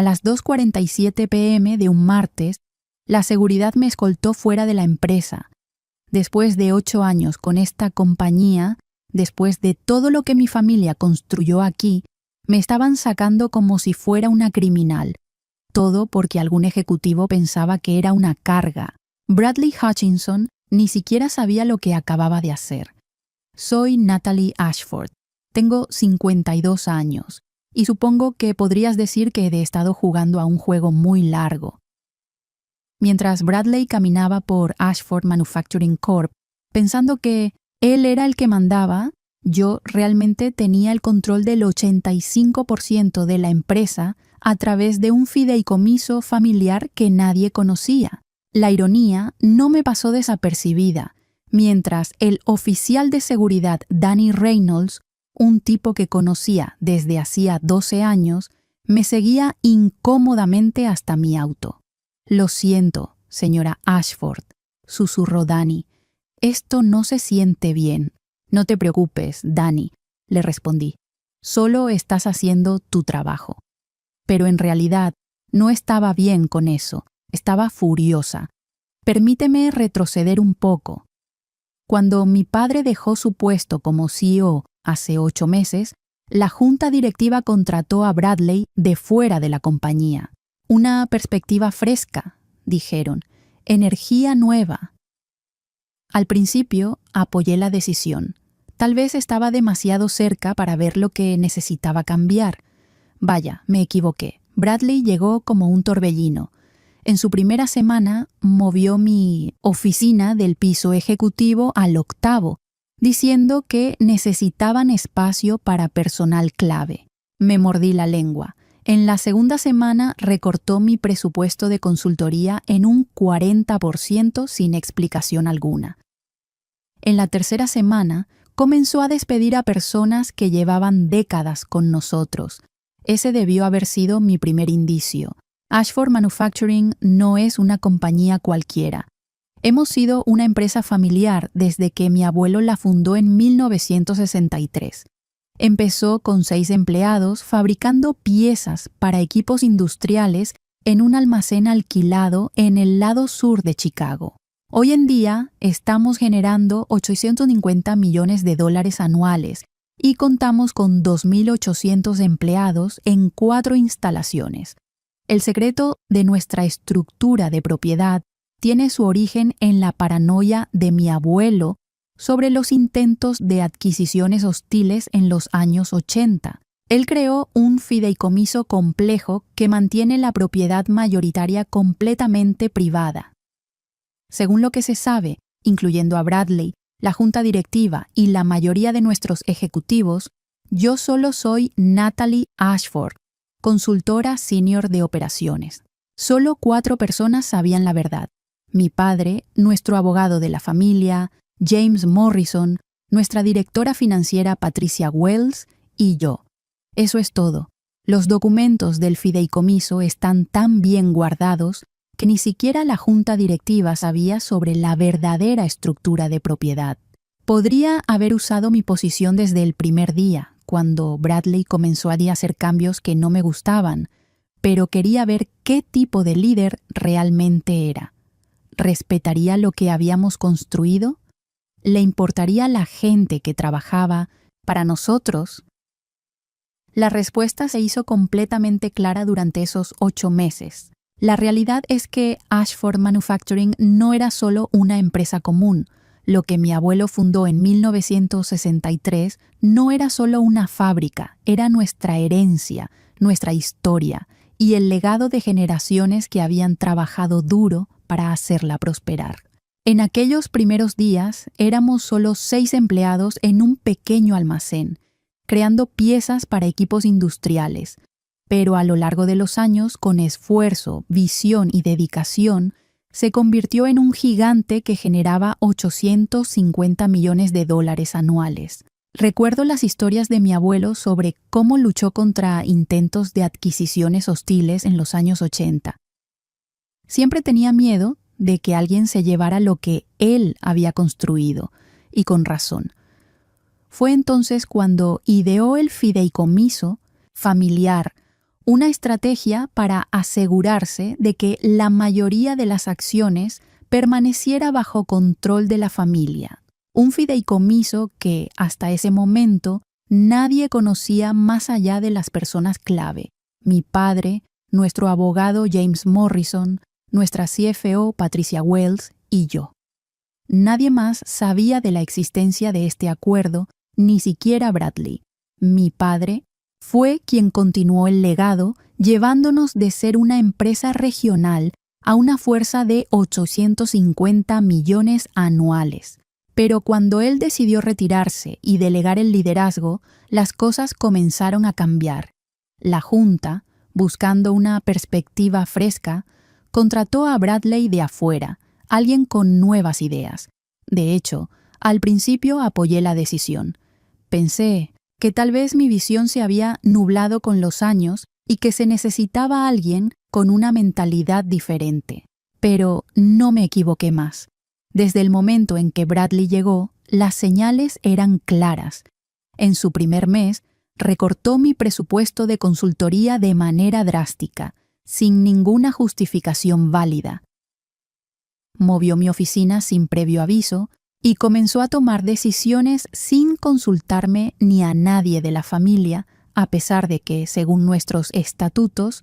A las 2:47 p.m. de un martes, la seguridad me escoltó fuera de la empresa. Después de 8 años con esta compañía, después de todo lo que mi familia construyó aquí, me estaban sacando como si fuera una criminal. Todo porque algún ejecutivo pensaba que era una carga. Bradley Hutchinson ni siquiera sabía lo que acababa de hacer. Soy Natalie Ashford. Tengo 52 años. Y supongo que podrías decir que he estado jugando a un juego muy largo. Mientras Bradley caminaba por Ashford Manufacturing Corp., pensando que él era el que mandaba, yo realmente tenía el control del 85% de la empresa a través de un fideicomiso familiar que nadie conocía. La ironía no me pasó desapercibida, mientras el oficial de seguridad Danny Reynolds, un tipo que conocía desde hacía 12 años, me seguía incómodamente hasta mi auto. «Lo siento, señora Ashford», susurró Danny. «Esto no se siente bien». «No te preocupes, Danny», le respondí. «Solo estás haciendo tu trabajo». Pero en realidad no estaba bien con eso. Estaba furiosa. Permíteme retroceder un poco. Cuando mi padre dejó su puesto como CEO hace 8 meses, la junta directiva contrató a Bradley de fuera de la compañía. Una perspectiva fresca, dijeron. Energía nueva. Al principio apoyé la decisión. Tal vez estaba demasiado cerca para ver lo que necesitaba cambiar. Vaya, me equivoqué. Bradley llegó como un torbellino. En su primera semana movió mi oficina del piso ejecutivo al 8º, diciendo que necesitaban espacio para personal clave. Me mordí la lengua. En la segunda semana recortó mi presupuesto de consultoría en un 40% sin explicación alguna. En la tercera semana comenzó a despedir a personas que llevaban décadas con nosotros. Ese debió haber sido mi primer indicio. Ashford Manufacturing no es una compañía cualquiera. Hemos sido una empresa familiar desde que mi abuelo la fundó en 1963. Empezó con 6 empleados fabricando piezas para equipos industriales en un almacén alquilado en el lado sur de Chicago. Hoy en día estamos generando $850 millones anuales y contamos con 2.800 empleados en 4 instalaciones. El secreto de nuestra estructura de propiedad tiene su origen en la paranoia de mi abuelo sobre los intentos de adquisiciones hostiles en los años 80. Él creó un fideicomiso complejo que mantiene la propiedad mayoritaria completamente privada. Según lo que se sabe, incluyendo a Bradley, la junta directiva y la mayoría de nuestros ejecutivos, yo solo soy Natalie Ashford, consultora senior de operaciones. Solo 4 personas sabían la verdad. Mi padre, nuestro abogado de la familia, James Morrison, nuestra directora financiera Patricia Wells y yo. Eso es todo. Los documentos del fideicomiso están tan bien guardados que ni siquiera la junta directiva sabía sobre la verdadera estructura de propiedad. Podría haber usado mi posición desde el primer día, cuando Bradley comenzó a hacer cambios que no me gustaban, pero quería ver qué tipo de líder realmente era. ¿Respetaría lo que habíamos construido? ¿Le importaría la gente que trabajaba para nosotros? La respuesta se hizo completamente clara durante esos 8 meses. La realidad es que Ashford Manufacturing no era solo una empresa común. Lo que mi abuelo fundó en 1963 no era solo una fábrica, era nuestra herencia, nuestra historia y el legado de generaciones que habían trabajado duro para hacerla prosperar. En aquellos primeros días éramos solo 6 empleados en un pequeño almacén, creando piezas para equipos industriales, pero a lo largo de los años, con esfuerzo, visión y dedicación, se convirtió en un gigante que generaba $850 millones anuales. Recuerdo las historias de mi abuelo sobre cómo luchó contra intentos de adquisiciones hostiles en los años 80. Siempre tenía miedo de que alguien se llevara lo que él había construido, y con razón. Fue entonces cuando ideó el fideicomiso familiar, una estrategia para asegurarse de que la mayoría de las acciones permaneciera bajo control de la familia. Un fideicomiso que, hasta ese momento, nadie conocía más allá de las personas clave: mi padre, nuestro abogado James Morrison, nuestra CFO Patricia Wells y yo. Nadie más sabía de la existencia de este acuerdo, ni siquiera Bradley. Mi padre fue quien continuó el legado, llevándonos de ser una empresa regional a una fuerza de 850 millones anuales. Pero cuando él decidió retirarse y delegar el liderazgo, las cosas comenzaron a cambiar. La Junta, buscando una perspectiva fresca, contrató a Bradley de afuera, alguien con nuevas ideas. De hecho, al principio apoyé la decisión. Pensé que tal vez mi visión se había nublado con los años y que se necesitaba alguien con una mentalidad diferente. Pero no me equivoqué más. Desde el momento en que Bradley llegó, las señales eran claras. En su primer mes, recortó mi presupuesto de consultoría de manera drástica, sin ninguna justificación válida. Movió mi oficina sin previo aviso y comenzó a tomar decisiones sin consultarme ni a nadie de la familia, a pesar de que, según nuestros estatutos,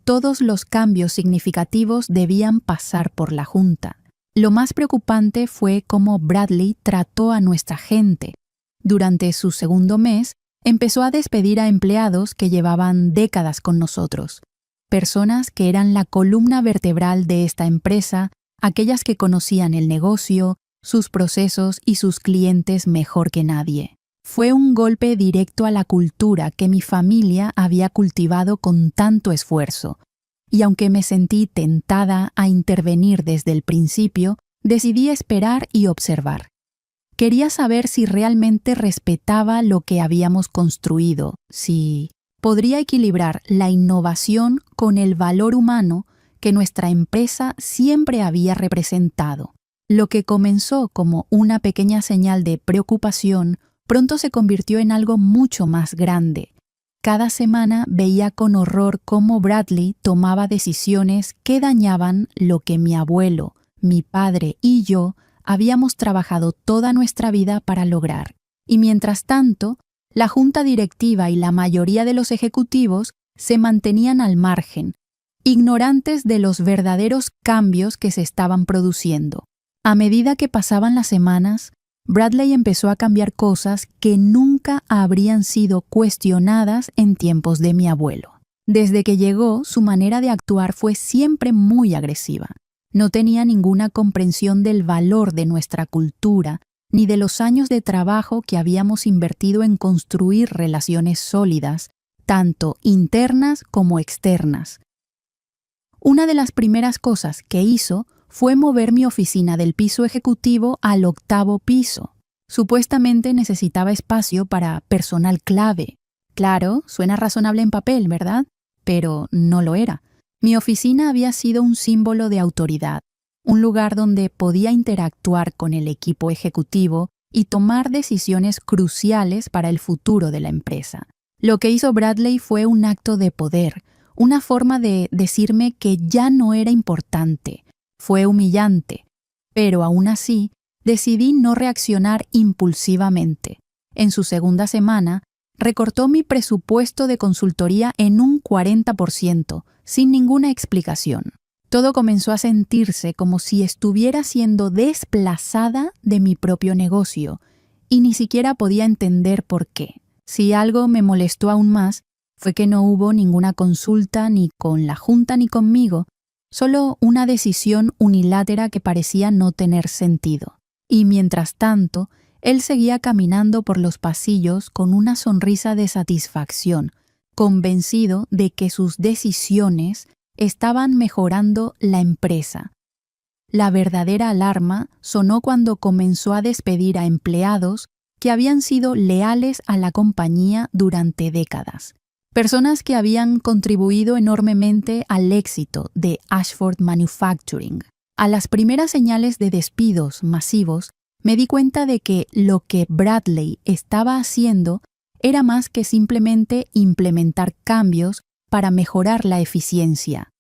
todos los cambios significativos debían pasar por la Junta. Lo más preocupante fue cómo Bradley trató a nuestra gente. Durante su segundo mes, empezó a despedir a empleados que llevaban décadas con nosotros, personas que eran la columna vertebral de esta empresa, aquellas que conocían el negocio, sus procesos y sus clientes mejor que nadie. Fue un golpe directo a la cultura que mi familia había cultivado con tanto esfuerzo. Y aunque me sentí tentada a intervenir desde el principio, decidí esperar y observar. Quería saber si realmente respetaba lo que habíamos construido, si podría equilibrar la innovación con el valor humano que nuestra empresa siempre había representado. Lo que comenzó como una pequeña señal de preocupación pronto se convirtió en algo mucho más grande. Cada semana veía con horror cómo Bradley tomaba decisiones que dañaban lo que mi abuelo, mi padre y yo habíamos trabajado toda nuestra vida para lograr. Y mientras tanto, la junta directiva y la mayoría de los ejecutivos se mantenían al margen, ignorantes de los verdaderos cambios que se estaban produciendo. A medida que pasaban las semanas, Bradley empezó a cambiar cosas que nunca habrían sido cuestionadas en tiempos de mi abuelo. Desde que llegó, su manera de actuar fue siempre muy agresiva. No tenía ninguna comprensión del valor de nuestra cultura, ni de los años de trabajo que habíamos invertido en construir relaciones sólidas, tanto internas como externas. Una de las primeras cosas que hizo fue mover mi oficina del piso ejecutivo al 8º piso. Supuestamente necesitaba espacio para personal clave. Claro, suena razonable en papel, ¿verdad? Pero no lo era. Mi oficina había sido un símbolo de autoridad, un lugar donde podía interactuar con el equipo ejecutivo y tomar decisiones cruciales para el futuro de la empresa. Lo que hizo Bradley fue un acto de poder, una forma de decirme que ya no era importante. Fue humillante, pero aún así decidí no reaccionar impulsivamente. En su segunda semana, recortó mi presupuesto de consultoría en un 40%, sin ninguna explicación. Todo comenzó a sentirse como si estuviera siendo desplazada de mi propio negocio, y ni siquiera podía entender por qué. Si algo me molestó aún más, fue que no hubo ninguna consulta ni con la junta ni conmigo, solo una decisión unilateral que parecía no tener sentido. Y mientras tanto, él seguía caminando por los pasillos con una sonrisa de satisfacción, convencido de que sus decisiones estaban mejorando la empresa. La verdadera alarma sonó cuando comenzó a despedir a empleados que habían sido leales a la compañía durante décadas. Personas que habían contribuido enormemente al éxito de Ashford Manufacturing. A las primeras señales de despidos masivos, me di cuenta de que lo que Bradley estaba haciendo era más que simplemente implementar cambios para mejorar la eficiencia.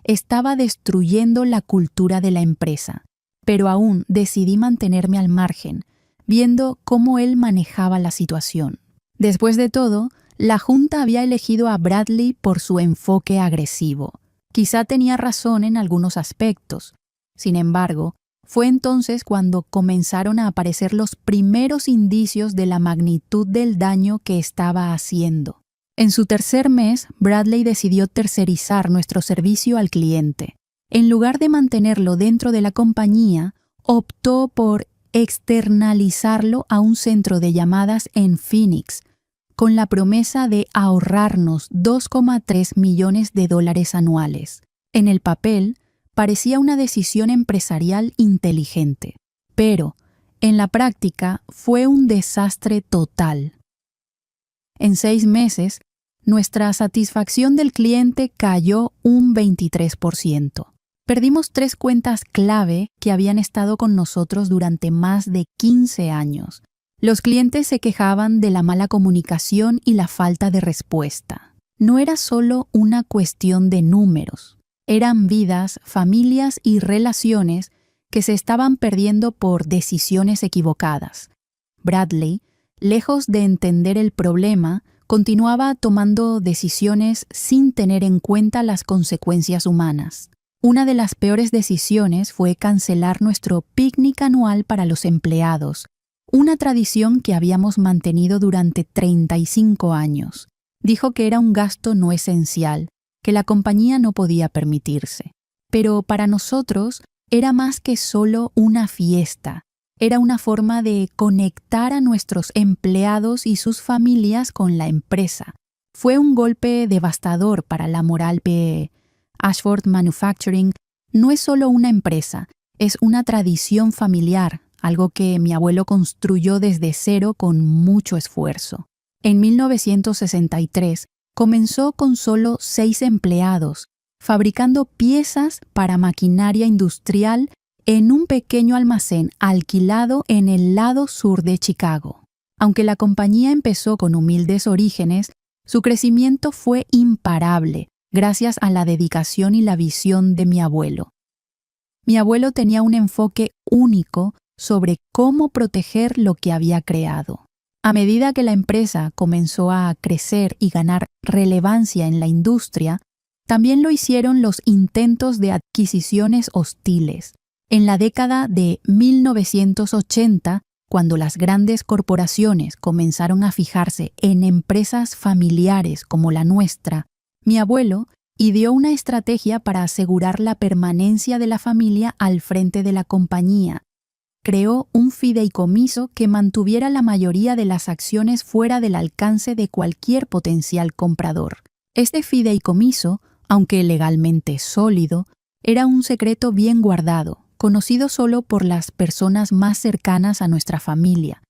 Estaba destruyendo la cultura de la empresa, pero aún decidí mantenerme al margen, viendo cómo él manejaba la situación. Después de todo, la junta había elegido a Bradley por su enfoque agresivo. Quizá tenía razón en algunos aspectos. Sin embargo, fue entonces cuando comenzaron a aparecer los primeros indicios de la magnitud del daño que estaba haciendo. En su tercer mes, Bradley decidió tercerizar nuestro servicio al cliente. En lugar de mantenerlo dentro de la compañía, optó por externalizarlo a un centro de llamadas en Phoenix, con la promesa de ahorrarnos $2,3 millones anuales. En el papel, parecía una decisión empresarial inteligente, pero en la práctica fue un desastre total. En 6 meses, nuestra satisfacción del cliente cayó un 23%. Perdimos 3 cuentas clave que habían estado con nosotros durante más de 15 años. Los clientes se quejaban de la mala comunicación y la falta de respuesta. No era solo una cuestión de números. Eran vidas, familias y relaciones que se estaban perdiendo por decisiones equivocadas. Bradley, lejos de entender el problema, continuaba tomando decisiones sin tener en cuenta las consecuencias humanas. Una de las peores decisiones fue cancelar nuestro picnic anual para los empleados, una tradición que habíamos mantenido durante 35 años. Dijo que era un gasto no esencial, que la compañía no podía permitirse. Pero para nosotros era más que solo una fiesta. Era una forma de conectar a nuestros empleados y sus familias con la empresa. Fue un golpe devastador para la moral de Ashford Manufacturing. No es solo una empresa, es una tradición familiar, algo que mi abuelo construyó desde cero con mucho esfuerzo. En 1963 comenzó con solo 6 empleados, fabricando piezas para maquinaria industrial en un pequeño almacén alquilado en el lado sur de Chicago. Aunque la compañía empezó con humildes orígenes, su crecimiento fue imparable gracias a la dedicación y la visión de mi abuelo. Mi abuelo tenía un enfoque único sobre cómo proteger lo que había creado. A medida que la empresa comenzó a crecer y ganar relevancia en la industria, también lo hicieron los intentos de adquisiciones hostiles. En la década de 1980, cuando las grandes corporaciones comenzaron a fijarse en empresas familiares como la nuestra, mi abuelo ideó una estrategia para asegurar la permanencia de la familia al frente de la compañía. Creó un fideicomiso que mantuviera la mayoría de las acciones fuera del alcance de cualquier potencial comprador. Este fideicomiso, aunque legalmente sólido, era un secreto bien guardado, conocido solo por las personas más cercanas a nuestra familia.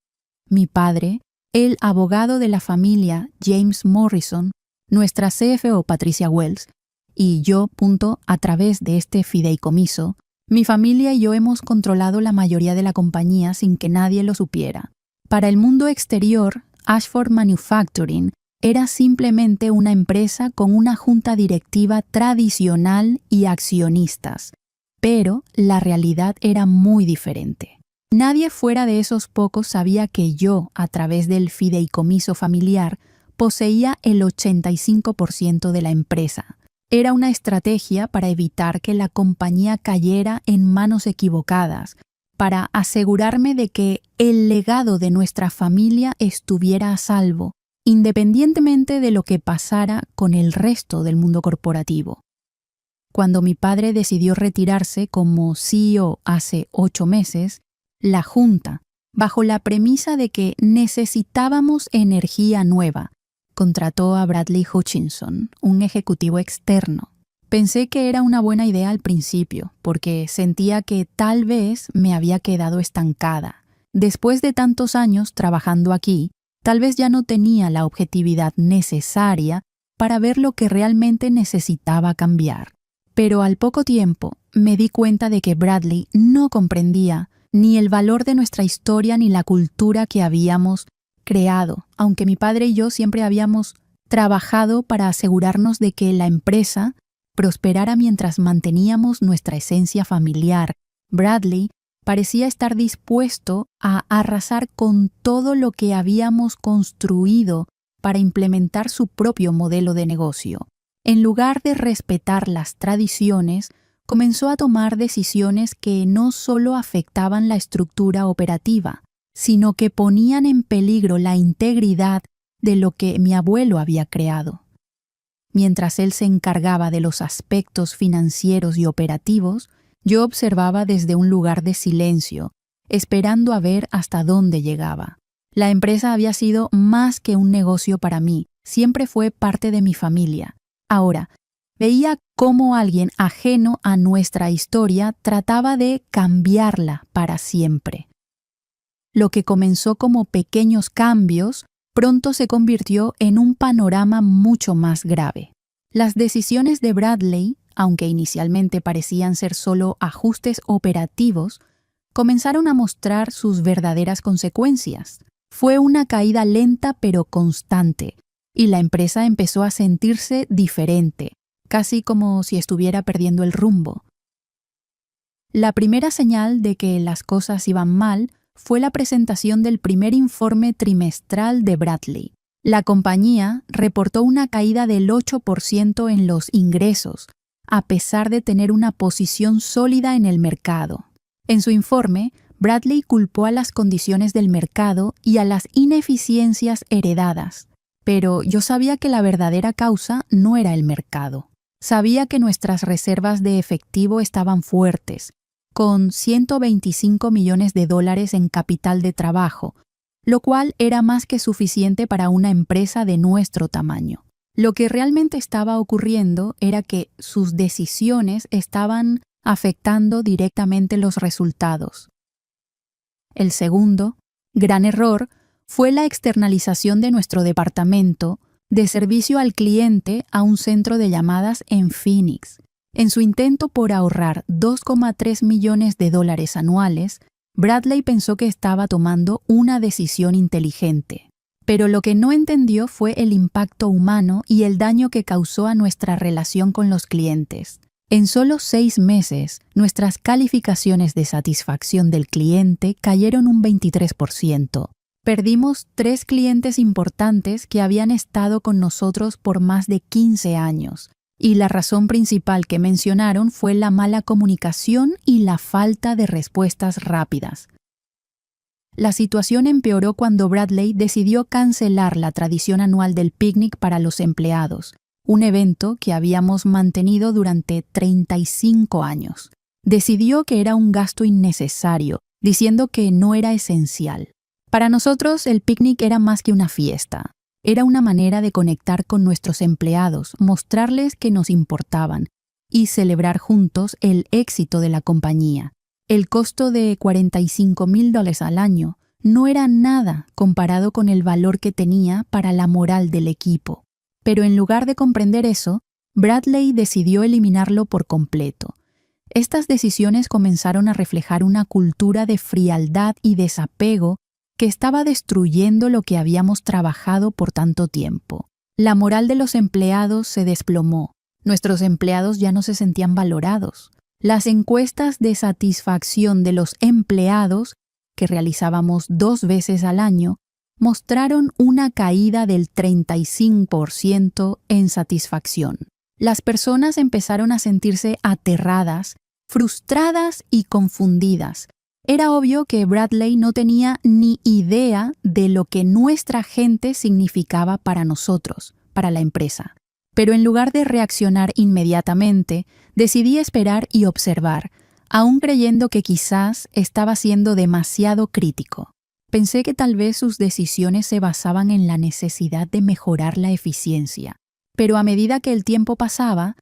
Mi padre, el abogado de la familia James Morrison, nuestra CFO Patricia Wells, y yo, a través de este fideicomiso, mi familia y yo hemos controlado la mayoría de la compañía sin que nadie lo supiera. Para el mundo exterior, Ashford Manufacturing era simplemente una empresa con una junta directiva tradicional y accionistas. Pero la realidad era muy diferente. Nadie fuera de esos pocos sabía que yo, a través del fideicomiso familiar, poseía el 85% de la empresa. Era una estrategia para evitar que la compañía cayera en manos equivocadas, para asegurarme de que el legado de nuestra familia estuviera a salvo, independientemente de lo que pasara con el resto del mundo corporativo. Cuando mi padre decidió retirarse como CEO hace 8 meses, la Junta, bajo la premisa de que necesitábamos energía nueva, contrató a Bradley Hutchinson, un ejecutivo externo. Pensé que era una buena idea al principio, porque sentía que tal vez me había quedado estancada. Después de tantos años trabajando aquí, tal vez ya no tenía la objetividad necesaria para ver lo que realmente necesitaba cambiar. Pero al poco tiempo me di cuenta de que Bradley no comprendía ni el valor de nuestra historia ni la cultura que habíamos creado, aunque mi padre y yo siempre habíamos trabajado para asegurarnos de que la empresa prosperara mientras manteníamos nuestra esencia familiar. Bradley parecía estar dispuesto a arrasar con todo lo que habíamos construido para implementar su propio modelo de negocio. En lugar de respetar las tradiciones, comenzó a tomar decisiones que no solo afectaban la estructura operativa, sino que ponían en peligro la integridad de lo que mi abuelo había creado. Mientras él se encargaba de los aspectos financieros y operativos, yo observaba desde un lugar de silencio, esperando a ver hasta dónde llegaba. La empresa había sido más que un negocio para mí, siempre fue parte de mi familia. Ahora, veía cómo alguien ajeno a nuestra historia trataba de cambiarla para siempre. Lo que comenzó como pequeños cambios pronto se convirtió en un panorama mucho más grave. Las decisiones de Bradley, aunque inicialmente parecían ser solo ajustes operativos, comenzaron a mostrar sus verdaderas consecuencias. Fue una caída lenta pero constante, y la empresa empezó a sentirse diferente, casi como si estuviera perdiendo el rumbo. La primera señal de que las cosas iban mal fue la presentación del primer informe trimestral de Bradley. La compañía reportó una caída del 8% en los ingresos, a pesar de tener una posición sólida en el mercado. En su informe, Bradley culpó a las condiciones del mercado y a las ineficiencias heredadas, pero yo sabía que la verdadera causa no era el mercado. Sabía que nuestras reservas de efectivo estaban fuertes, con $125 millones en capital de trabajo, lo cual era más que suficiente para una empresa de nuestro tamaño. Lo que realmente estaba ocurriendo era que sus decisiones estaban afectando directamente los resultados. El segundo, gran error, fue la externalización de nuestro departamento de servicio al cliente a un centro de llamadas en Phoenix. En su intento por ahorrar $2,3 millones anuales, Bradley pensó que estaba tomando una decisión inteligente. Pero lo que no entendió fue el impacto humano y el daño que causó a nuestra relación con los clientes. En solo 6 meses, nuestras calificaciones de satisfacción del cliente cayeron un 23%. Perdimos 3 clientes importantes que habían estado con nosotros por más de 15 años. Y la razón principal que mencionaron fue la mala comunicación y la falta de respuestas rápidas. La situación empeoró cuando Bradley decidió cancelar la tradición anual del picnic para los empleados, un evento que habíamos mantenido durante 35 años. Decidió que era un gasto innecesario, diciendo que no era esencial. Para nosotros, el picnic era más que una fiesta. Era una manera de conectar con nuestros empleados, mostrarles que nos importaban y celebrar juntos el éxito de la compañía. El costo de $45,000 al año no era nada comparado con el valor que tenía para la moral del equipo. Pero en lugar de comprender eso, Bradley decidió eliminarlo por completo. Estas decisiones comenzaron a reflejar una cultura de frialdad y desapego que estaba destruyendo lo que habíamos trabajado por tanto tiempo. La moral de los empleados se desplomó. Nuestros empleados ya no se sentían valorados. Las encuestas de satisfacción de los empleados, que realizábamos 2 veces al año, mostraron una caída del 35% en satisfacción. Las personas empezaron a sentirse aterradas, frustradas y confundidas. Era obvio que Bradley no tenía ni idea de lo que nuestra gente significaba para nosotros, para la empresa. Pero en lugar de reaccionar inmediatamente, decidí esperar y observar, aún creyendo que quizás estaba siendo demasiado crítico. Pensé que tal vez sus decisiones se basaban en la necesidad de mejorar la eficiencia. Pero a medida que el tiempo pasaba,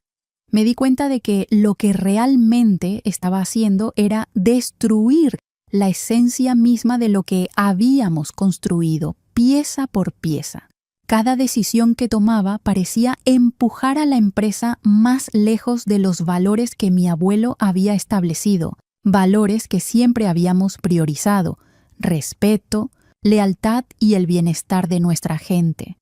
me di cuenta de que lo que realmente estaba haciendo era destruir la esencia misma de lo que habíamos construido, pieza por pieza. Cada decisión que tomaba parecía empujar a la empresa más lejos de los valores que mi abuelo había establecido, valores que siempre habíamos priorizado: respeto, lealtad y el bienestar de nuestra gente.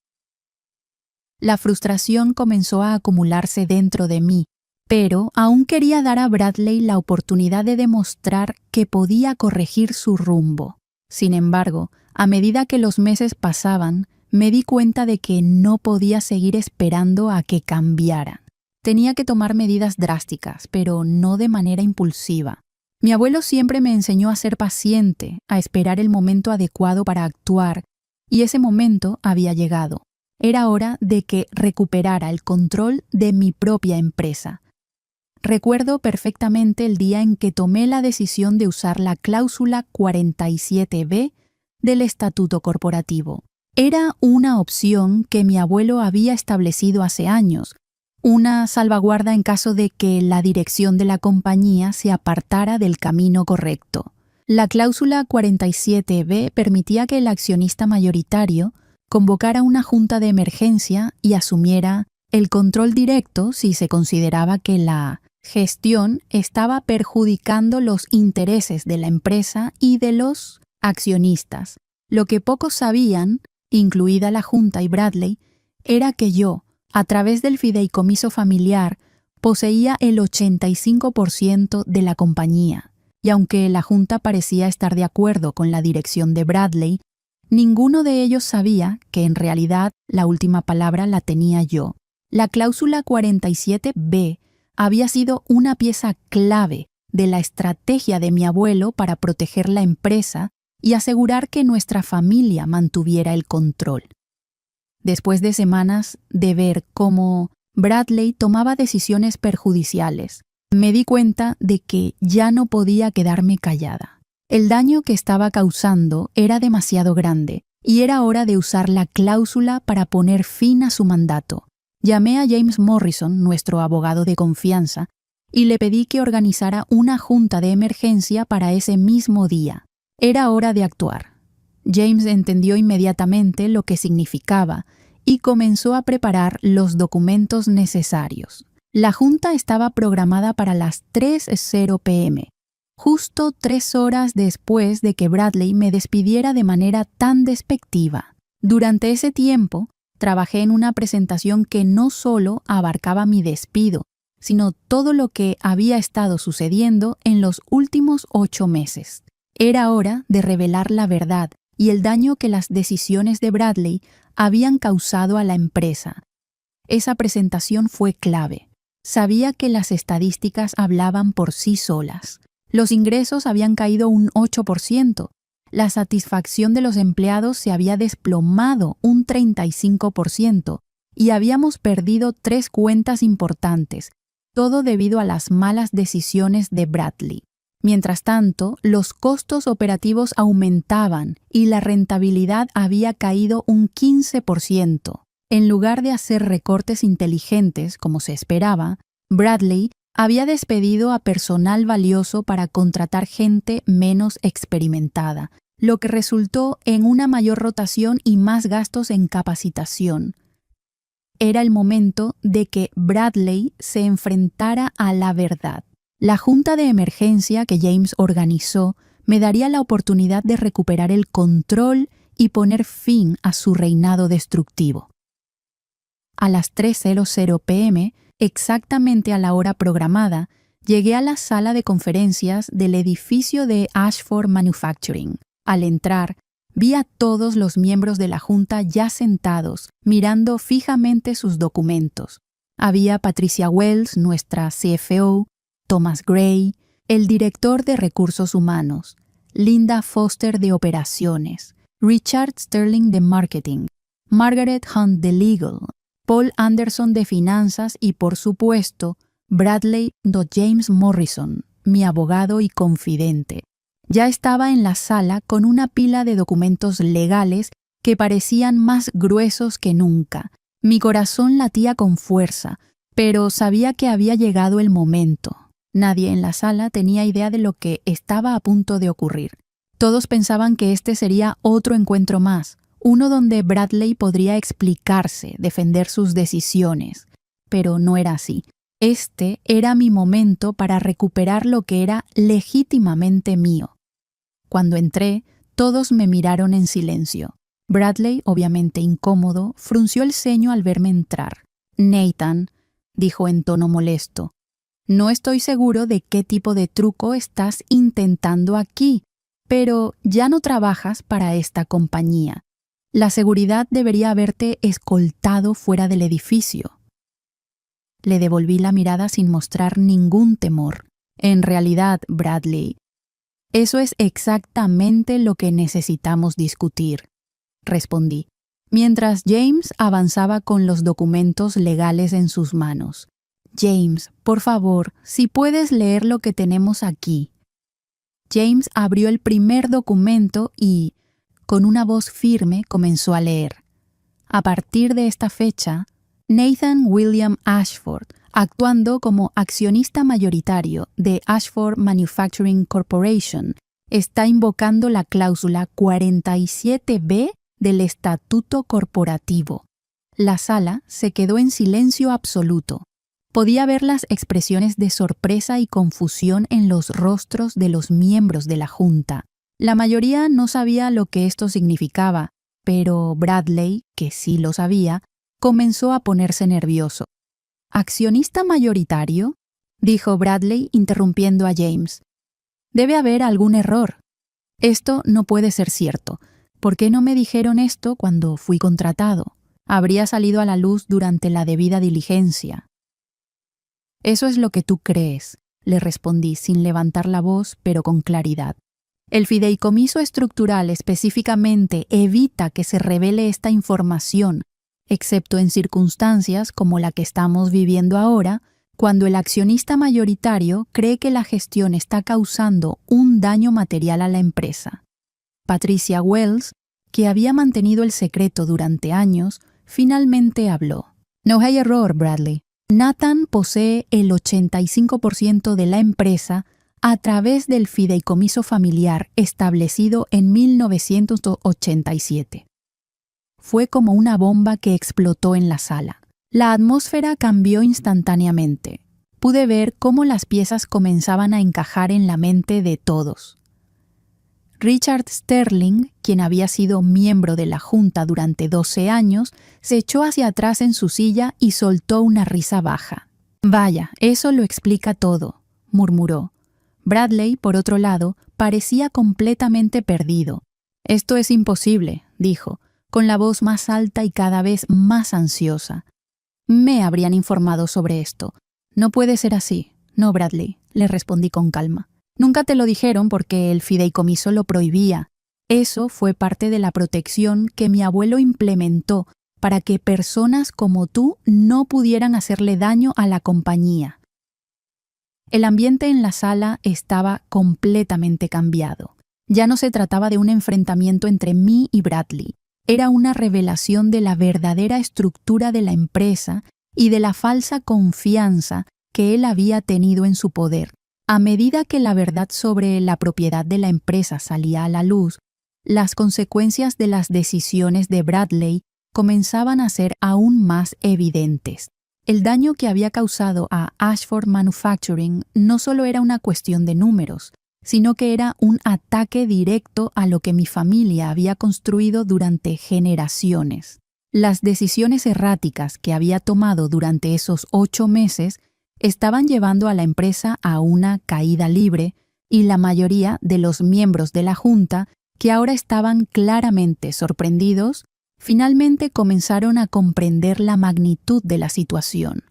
La frustración comenzó a acumularse dentro de mí, pero aún quería dar a Bradley la oportunidad de demostrar que podía corregir su rumbo. Sin embargo, a medida que los meses pasaban, me di cuenta de que no podía seguir esperando a que cambiaran. Tenía que tomar medidas drásticas, pero no de manera impulsiva. Mi abuelo siempre me enseñó a ser paciente, a esperar el momento adecuado para actuar, y ese momento había llegado. Era hora de que recuperara el control de mi propia empresa. Recuerdo perfectamente el día en que tomé la decisión de usar la cláusula 47B del Estatuto Corporativo. Era una opción que mi abuelo había establecido hace años, una salvaguarda en caso de que la dirección de la compañía se apartara del camino correcto. La cláusula 47B permitía que el accionista mayoritario convocara una junta de emergencia y asumiera el control directo si se consideraba que la gestión estaba perjudicando los intereses de la empresa y de los accionistas. Lo que pocos sabían, incluida la junta y Bradley, era que yo, a través del fideicomiso familiar, poseía el 85% de la compañía, y aunque la junta parecía estar de acuerdo con la dirección de Bradley, ninguno de ellos sabía que en realidad la última palabra la tenía yo. La cláusula 47B había sido una pieza clave de la estrategia de mi abuelo para proteger la empresa y asegurar que nuestra familia mantuviera el control. Después de semanas de ver cómo Bradley tomaba decisiones perjudiciales, me di cuenta de que ya no podía quedarme callada. El daño que estaba causando era demasiado grande y era hora de usar la cláusula para poner fin a su mandato. Llamé a James Morrison, nuestro abogado de confianza, y le pedí que organizara una junta de emergencia para ese mismo día. Era hora de actuar. James entendió inmediatamente lo que significaba y comenzó a preparar los documentos necesarios. La junta estaba programada para las 3:00 p.m., justo 3 horas después de que Bradley me despidiera de manera tan despectiva. Durante ese tiempo, trabajé en una presentación que no solo abarcaba mi despido, sino todo lo que había estado sucediendo en los últimos 8 meses. Era hora de revelar la verdad y el daño que las decisiones de Bradley habían causado a la empresa. Esa presentación fue clave. Sabía que las estadísticas hablaban por sí solas. Los ingresos habían caído un 8%. La satisfacción de los empleados se había desplomado un 35% y habíamos perdido 3 cuentas importantes, todo debido a las malas decisiones de Bradley. Mientras tanto, los costos operativos aumentaban y la rentabilidad había caído un 15%. En lugar de hacer recortes inteligentes, como se esperaba, Bradley había despedido a personal valioso para contratar gente menos experimentada, lo que resultó en una mayor rotación y más gastos en capacitación. Era el momento de que Bradley se enfrentara a la verdad. La junta de emergencia que James organizó me daría la oportunidad de recuperar el control y poner fin a su reinado destructivo. A las 3:00 p.m., exactamente a la hora programada, llegué a la sala de conferencias del edificio de Ashford Manufacturing. Al entrar, vi a todos los miembros de la junta ya sentados, mirando fijamente sus documentos. Había Patricia Wells, nuestra CFO, Thomas Gray, el director de Recursos Humanos, Linda Foster de Operaciones, Richard Sterling de Marketing, Margaret Hunt de Legal, Paul Anderson de Finanzas y, por supuesto, Bradley James Morrison, mi abogado y confidente. Ya estaba en la sala con una pila de documentos legales que parecían más gruesos que nunca. Mi corazón latía con fuerza, pero sabía que había llegado el momento. Nadie en la sala tenía idea de lo que estaba a punto de ocurrir. Todos pensaban que este sería otro encuentro más, uno donde Bradley podría explicarse, defender sus decisiones. Pero no era así. Este era mi momento para recuperar lo que era legítimamente mío. Cuando entré, todos me miraron en silencio. Bradley, obviamente incómodo, frunció el ceño al verme entrar. «Nathan», dijo en tono molesto, «no estoy seguro de qué tipo de truco estás intentando aquí, pero ya no trabajas para esta compañía. La seguridad debería haberte escoltado fuera del edificio». Le devolví la mirada sin mostrar ningún temor. «En realidad, Bradley, eso es exactamente lo que necesitamos discutir», respondí, mientras James avanzaba con los documentos legales en sus manos. «James, por favor, si puedes leer lo que tenemos aquí». James abrió el primer documento y, con una voz firme, comenzó a leer. A partir de esta fecha, Nathan William Ashford, actuando como accionista mayoritario de Ashford Manufacturing Corporation, está invocando la cláusula 47B del Estatuto Corporativo. La sala se quedó en silencio absoluto. Podía ver las expresiones de sorpresa y confusión en los rostros de los miembros de la Junta. La mayoría no sabía lo que esto significaba, pero Bradley, que sí lo sabía, comenzó a ponerse nervioso. «¿Accionista mayoritario?», dijo Bradley interrumpiendo a James. «Debe haber algún error. Esto no puede ser cierto. ¿Por qué no me dijeron esto cuando fui contratado? Habría salido a la luz durante la debida diligencia». «Eso es lo que tú crees», le respondí sin levantar la voz, pero con claridad. «El fideicomiso estructural específicamente evita que se revele esta información, excepto en circunstancias como la que estamos viviendo ahora, cuando el accionista mayoritario cree que la gestión está causando un daño material a la empresa». Patricia Wells, que había mantenido el secreto durante años, finalmente habló. «No hay error, Bradley. Nathan posee el 85% de la empresa a través del fideicomiso familiar establecido en 1987. Fue como una bomba que explotó en la sala. La atmósfera cambió instantáneamente. Pude ver cómo las piezas comenzaban a encajar en la mente de todos. Richard Sterling, quien había sido miembro de la Junta durante 12 años, se echó hacia atrás en su silla y soltó una risa baja. «Vaya, eso lo explica todo», murmuró. Bradley, por otro lado, parecía completamente perdido. «Esto es imposible», dijo, con la voz más alta y cada vez más ansiosa. «Me habrían informado sobre esto. No puede ser así». «No, Bradley», le respondí con calma. «Nunca te lo dijeron porque el fideicomiso lo prohibía. Eso fue parte de la protección que mi abuelo implementó para que personas como tú no pudieran hacerle daño a la compañía». El ambiente en la sala estaba completamente cambiado. Ya no se trataba de un enfrentamiento entre mí y Bradley. Era una revelación de la verdadera estructura de la empresa y de la falsa confianza que él había tenido en su poder. A medida que la verdad sobre la propiedad de la empresa salía a la luz, las consecuencias de las decisiones de Bradley comenzaban a ser aún más evidentes. El daño que había causado a Ashford Manufacturing no solo era una cuestión de números, sino que era un ataque directo a lo que mi familia había construido durante generaciones. Las decisiones erráticas que había tomado durante esos 8 meses estaban llevando a la empresa a una caída libre y la mayoría de los miembros de la Junta, que ahora estaban claramente sorprendidos, finalmente comenzaron a comprender la magnitud de la situación.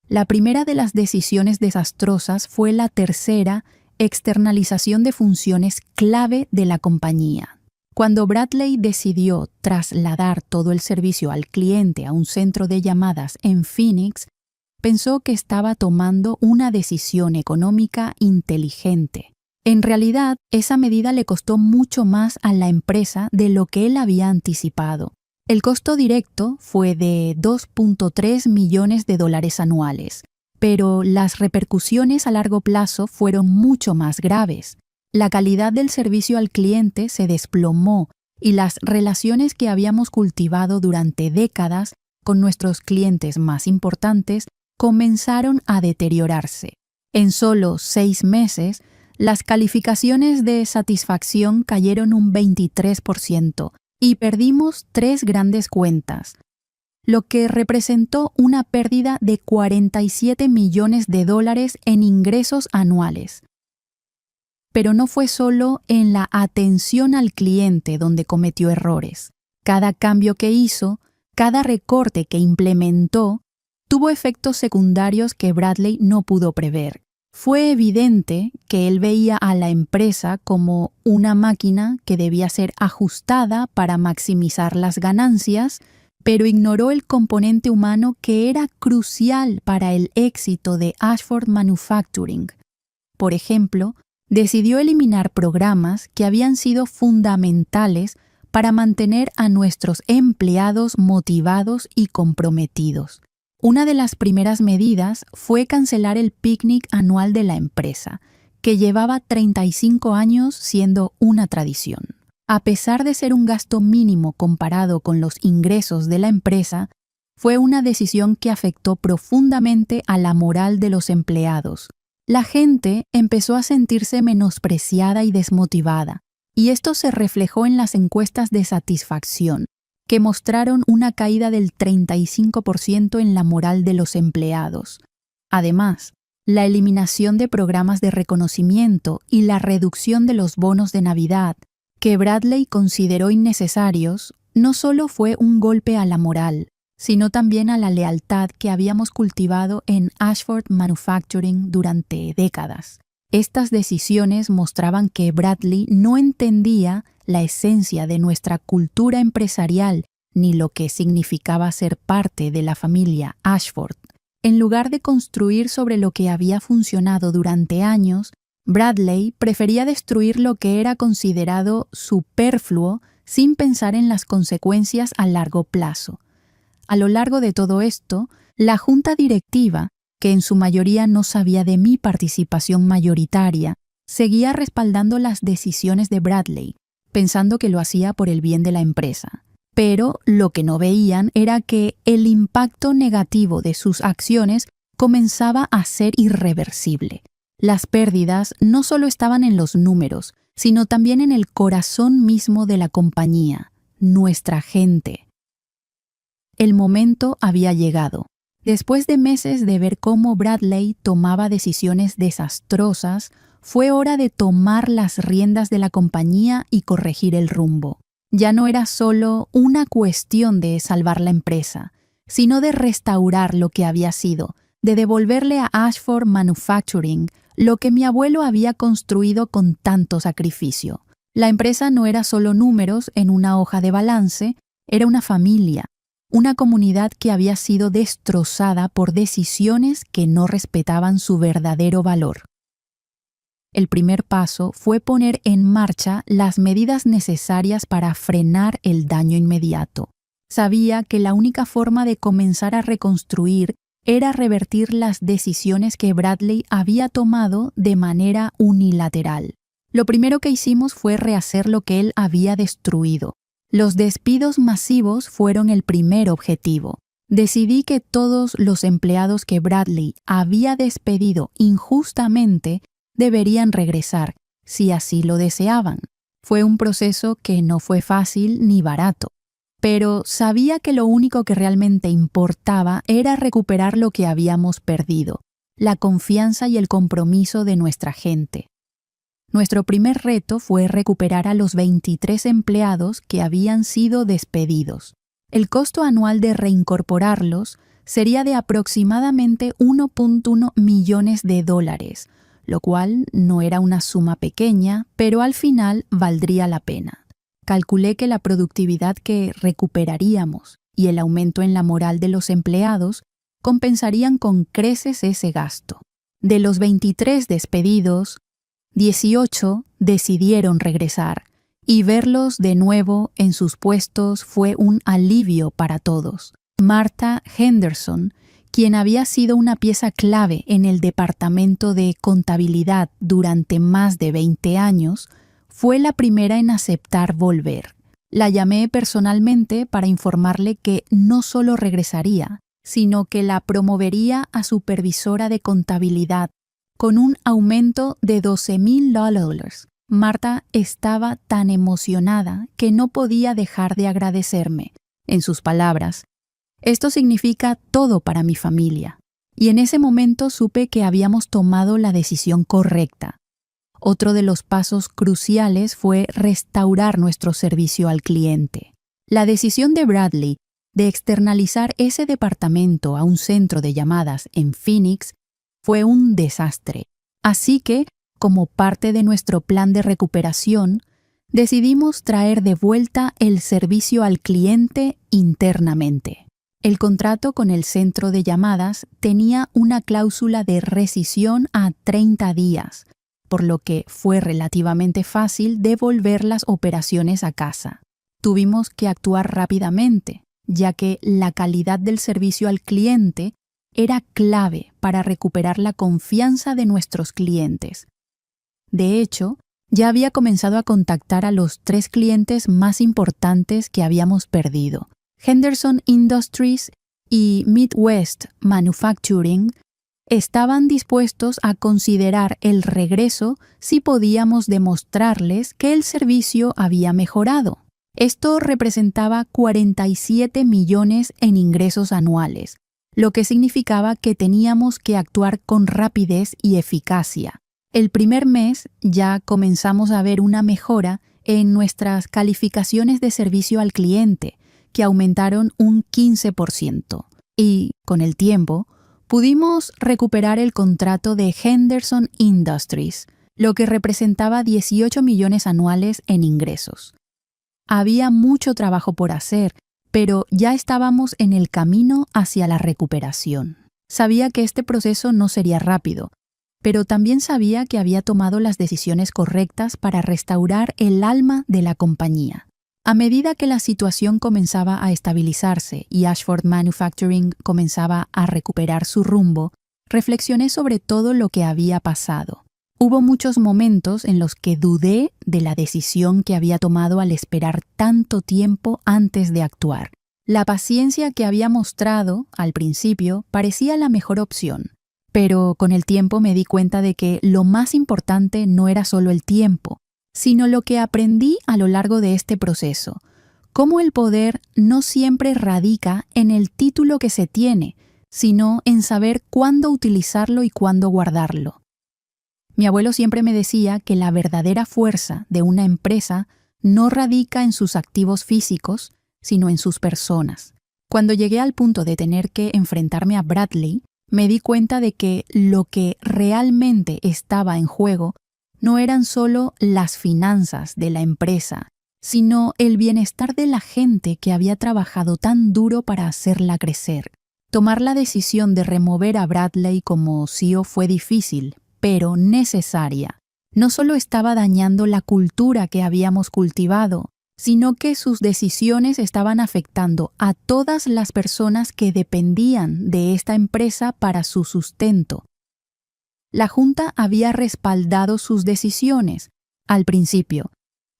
La primera de las decisiones desastrosas fue la tercera externalización de funciones clave de la compañía. Cuando Bradley decidió trasladar todo el servicio al cliente a un centro de llamadas en Phoenix, pensó que estaba tomando una decisión económica inteligente. En realidad, esa medida le costó mucho más a la empresa de lo que él había anticipado. El costo directo fue de $2.3 millones anuales, pero las repercusiones a largo plazo fueron mucho más graves. La calidad del servicio al cliente se desplomó y las relaciones que habíamos cultivado durante décadas con nuestros clientes más importantes comenzaron a deteriorarse. En solo 6 meses, las calificaciones de satisfacción cayeron un 23% y perdimos 3 grandes cuentas, lo que representó una pérdida de $47 millones en ingresos anuales. Pero no fue solo en la atención al cliente donde cometió errores. Cada cambio que hizo, cada recorte que implementó, tuvo efectos secundarios que Bradley no pudo prever. Fue evidente que él veía a la empresa como una máquina que debía ser ajustada para maximizar las ganancias, pero ignoró el componente humano que era crucial para el éxito de Ashford Manufacturing. Por ejemplo, decidió eliminar programas que habían sido fundamentales para mantener a nuestros empleados motivados y comprometidos. Una de las primeras medidas fue cancelar el picnic anual de la empresa, que llevaba 35 años siendo una tradición. A pesar de ser un gasto mínimo comparado con los ingresos de la empresa, fue una decisión que afectó profundamente a la moral de los empleados. La gente empezó a sentirse menospreciada y desmotivada, y esto se reflejó en las encuestas de satisfacción, que mostraron una caída del 35% en la moral de los empleados. Además, la eliminación de programas de reconocimiento y la reducción de los bonos de Navidad, que Bradley consideró innecesarios, no solo fue un golpe a la moral, sino también a la lealtad que habíamos cultivado en Ashford Manufacturing durante décadas. Estas decisiones mostraban que Bradley no entendía la esencia de nuestra cultura empresarial ni lo que significaba ser parte de la familia Ashford. En lugar de construir sobre lo que había funcionado durante años, Bradley prefería destruir lo que era considerado superfluo sin pensar en las consecuencias a largo plazo. A lo largo de todo esto, la junta directiva, que en su mayoría no sabía de mi participación mayoritaria, seguía respaldando las decisiones de Bradley, pensando que lo hacía por el bien de la empresa. Pero lo que no veían era que el impacto negativo de sus acciones comenzaba a ser irreversible. Las pérdidas no solo estaban en los números, sino también en el corazón mismo de la compañía, nuestra gente. El momento había llegado. Después de meses de ver cómo Bradley tomaba decisiones desastrosas, fue hora de tomar las riendas de la compañía y corregir el rumbo. Ya no era solo una cuestión de salvar la empresa, sino de restaurar lo que había sido, de devolverle a Ashford Manufacturing lo que mi abuelo había construido con tanto sacrificio. La empresa no era solo números en una hoja de balance, era una familia, una comunidad que había sido destrozada por decisiones que no respetaban su verdadero valor. El primer paso fue poner en marcha las medidas necesarias para frenar el daño inmediato. Sabía que la única forma de comenzar a reconstruir era revertir las decisiones que Bradley había tomado de manera unilateral. Lo primero que hicimos fue rehacer lo que él había destruido. Los despidos masivos fueron el primer objetivo. Decidí que todos los empleados que Bradley había despedido injustamente deberían regresar, si así lo deseaban. Fue un proceso que no fue fácil ni barato, pero sabía que lo único que realmente importaba era recuperar lo que habíamos perdido, la confianza y el compromiso de nuestra gente. Nuestro primer reto fue recuperar a los 23 empleados que habían sido despedidos. El costo anual de reincorporarlos sería de aproximadamente $1.1 millones, lo cual no era una suma pequeña, pero al final valdría la pena. Calculé que la productividad que recuperaríamos y el aumento en la moral de los empleados compensarían con creces ese gasto. De los 23 despedidos, 18 decidieron regresar, y verlos de nuevo en sus puestos fue un alivio para todos. Martha Henderson, quien había sido una pieza clave en el departamento de contabilidad durante más de 20 años, fue la primera en aceptar volver. La llamé personalmente para informarle que no solo regresaría, sino que la promovería a supervisora de contabilidad con un aumento de $12,000. Marta estaba tan emocionada que no podía dejar de agradecerme. En sus palabras, esto significa todo para mi familia. Y en ese momento supe que habíamos tomado la decisión correcta. Otro de los pasos cruciales fue restaurar nuestro servicio al cliente. La decisión de Bradley de externalizar ese departamento a un centro de llamadas en Phoenix fue un desastre. Así que, como parte de nuestro plan de recuperación, decidimos traer de vuelta el servicio al cliente internamente. El contrato con el centro de llamadas tenía una cláusula de rescisión a 30 días, por lo que fue relativamente fácil devolver las operaciones a casa. Tuvimos que actuar rápidamente, ya que la calidad del servicio al cliente era clave para recuperar la confianza de nuestros clientes. De hecho, ya había comenzado a contactar a los 3 clientes más importantes que habíamos perdido. Henderson Industries y Midwest Manufacturing estaban dispuestos a considerar el regreso si podíamos demostrarles que el servicio había mejorado. Esto representaba 47 millones en ingresos anuales, lo que significaba que teníamos que actuar con rapidez y eficacia. El primer mes ya comenzamos a ver una mejora en nuestras calificaciones de servicio al cliente, que aumentaron un 15%. Y, con el tiempo, pudimos recuperar el contrato de Henderson Industries, lo que representaba 18 millones anuales en ingresos. Había mucho trabajo por hacer, pero ya estábamos en el camino hacia la recuperación. Sabía que este proceso no sería rápido, pero también sabía que había tomado las decisiones correctas para restaurar el alma de la compañía. A medida que la situación comenzaba a estabilizarse y Ashford Manufacturing comenzaba a recuperar su rumbo, reflexioné sobre todo lo que había pasado. Hubo muchos momentos en los que dudé de la decisión que había tomado al esperar tanto tiempo antes de actuar. La paciencia que había mostrado al principio parecía la mejor opción, pero con el tiempo me di cuenta de que lo más importante no era solo el tiempo, sino lo que aprendí a lo largo de este proceso, cómo el poder no siempre radica en el título que se tiene, sino en saber cuándo utilizarlo y cuándo guardarlo. Mi abuelo siempre me decía que la verdadera fuerza de una empresa no radica en sus activos físicos, sino en sus personas. Cuando llegué al punto de tener que enfrentarme a Bradley, me di cuenta de que lo que realmente estaba en juego no eran solo las finanzas de la empresa, sino el bienestar de la gente que había trabajado tan duro para hacerla crecer. Tomar la decisión de remover a Bradley como CEO fue difícil, pero necesaria. No solo estaba dañando la cultura que habíamos cultivado, sino que sus decisiones estaban afectando a todas las personas que dependían de esta empresa para su sustento. La Junta había respaldado sus decisiones al principio,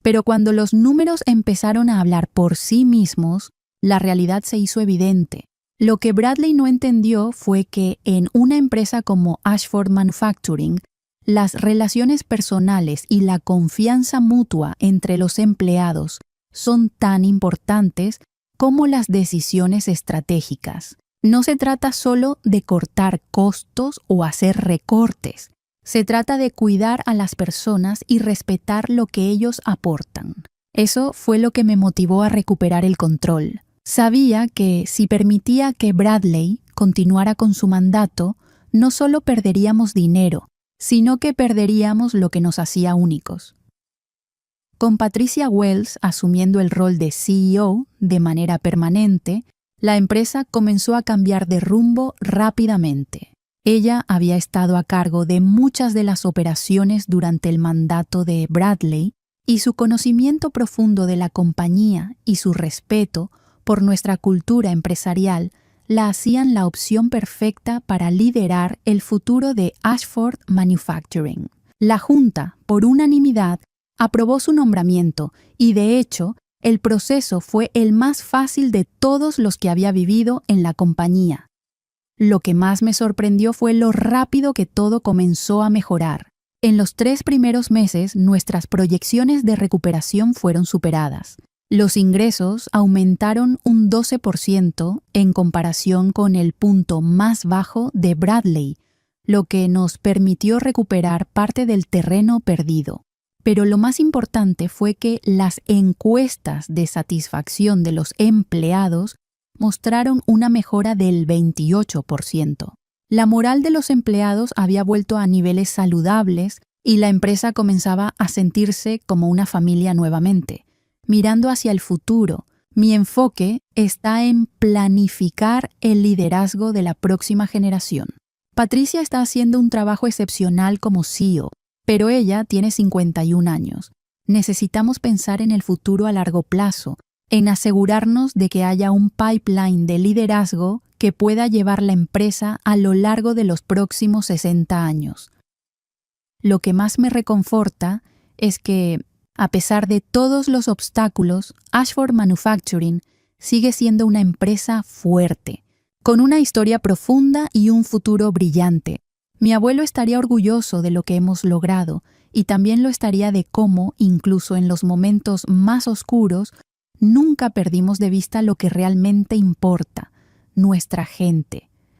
pero cuando los números empezaron a hablar por sí mismos, la realidad se hizo evidente. Lo que Bradley no entendió fue que en una empresa como Ashford Manufacturing, las relaciones personales y la confianza mutua entre los empleados son tan importantes como las decisiones estratégicas. No se trata solo de cortar costos o hacer recortes. Se trata de cuidar a las personas y respetar lo que ellos aportan. Eso fue lo que me motivó a recuperar el control. Sabía que si permitía que Bradley continuara con su mandato, no solo perderíamos dinero, sino que perderíamos lo que nos hacía únicos. Con Patricia Wells asumiendo el rol de CEO de manera permanente, la empresa comenzó a cambiar de rumbo rápidamente. Ella había estado a cargo de muchas de las operaciones durante el mandato de Bradley y su conocimiento profundo de la compañía y su respeto por nuestra cultura empresarial la hacían la opción perfecta para liderar el futuro de Ashford Manufacturing. La Junta, por unanimidad, aprobó su nombramiento y, de hecho, el proceso fue el más fácil de todos los que había vivido en la compañía. Lo que más me sorprendió fue lo rápido que todo comenzó a mejorar. En los 3 primeros meses, nuestras proyecciones de recuperación fueron superadas. Los ingresos aumentaron un 12% en comparación con el punto más bajo de Bradley, lo que nos permitió recuperar parte del terreno perdido. Pero lo más importante fue que las encuestas de satisfacción de los empleados mostraron una mejora del 28%. La moral de los empleados había vuelto a niveles saludables y la empresa comenzaba a sentirse como una familia nuevamente. Mirando hacia el futuro, mi enfoque está en planificar el liderazgo de la próxima generación. Patricia está haciendo un trabajo excepcional como CEO, pero ella tiene 51 años. Necesitamos pensar en el futuro a largo plazo, en asegurarnos de que haya un pipeline de liderazgo que pueda llevar la empresa a lo largo de los próximos 60 años. Lo que más me reconforta es que, a pesar de todos los obstáculos, Ashford Manufacturing sigue siendo una empresa fuerte, con una historia profunda y un futuro brillante. Mi abuelo estaría orgulloso de lo que hemos logrado y también lo estaría de cómo, incluso en los momentos más oscuros, nunca perdimos de vista lo que realmente importa, nuestra gente.